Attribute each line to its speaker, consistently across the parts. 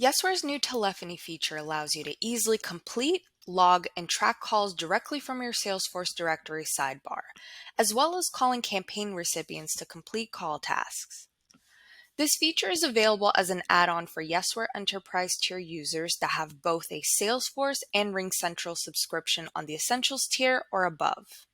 Speaker 1: Yesware's new telephony feature allows you to easily complete, log, and track calls directly from your Salesforce directory sidebar, as well as calling campaign recipients to complete call tasks. This feature is available as an add-on for Yesware Enterprise tier users that have both a Salesforce and RingCentral subscription on the Essentials tier or above.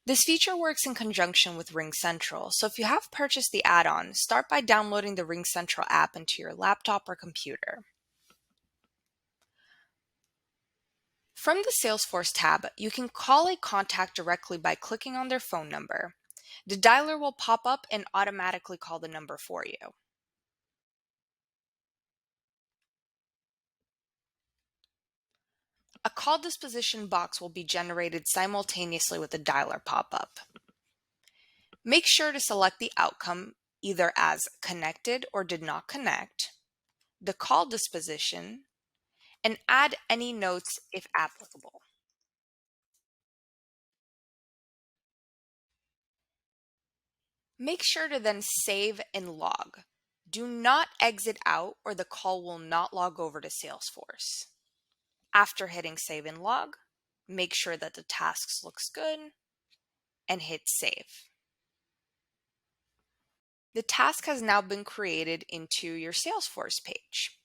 Speaker 1: This feature works in conjunction with RingCentral, so if you have purchased the add-on, start by downloading the RingCentral app into your laptop or computer. From the Salesforce tab, you can call a contact directly by clicking on their phone number. The dialer will pop up and automatically call the number for you. A call disposition box will be generated simultaneously with the dialer pop-up. Make sure to select the outcome either as connected or did not connect, the call disposition, and add any notes if applicable. Make sure to then save and log. Do not exit out or the call will not log over to Salesforce. After hitting save and log, make sure that the tasks looks good and hit save. The task has now been created into your Salesforce page.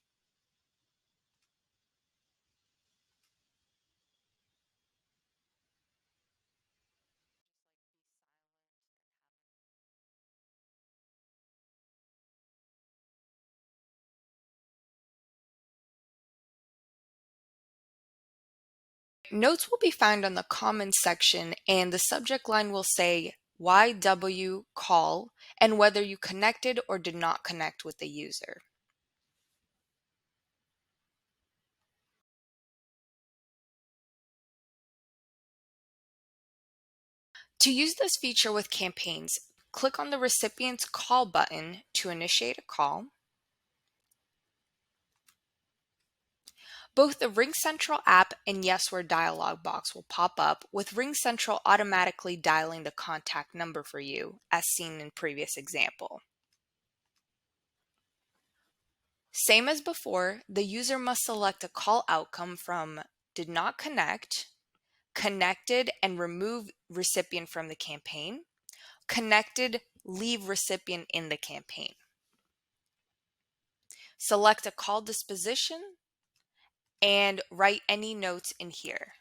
Speaker 1: Notes will be found on the comments section and the subject line will say YW call and whether you connected or did not connect with the user. To use this feature with campaigns, click on the recipient's call button to initiate a call. Both the RingCentral app and Yesware dialog box will pop up, with RingCentral automatically dialing the contact number for you, as seen in previous example. Same as before, the user must select a call outcome from did not connect, connected and remove recipient from the campaign, connected, leave recipient in the campaign. Select a call disposition and write any notes in here.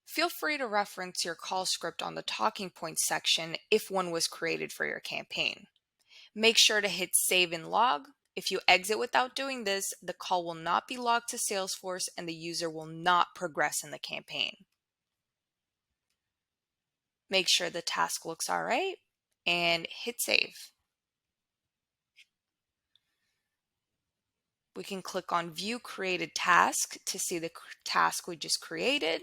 Speaker 1: Feel free to reference your call script on the talking points section if one was created for your campaign. Make sure to hit save and log. If you exit without doing this, the call will not be logged to Salesforce and the user will not progress in the campaign. Make sure the task looks all right and hit save. We can click on View Created Task to see the task we just created.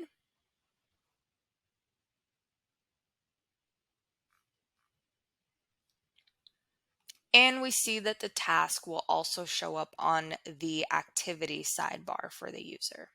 Speaker 1: And we see that the task will also show up on the activity sidebar for the user.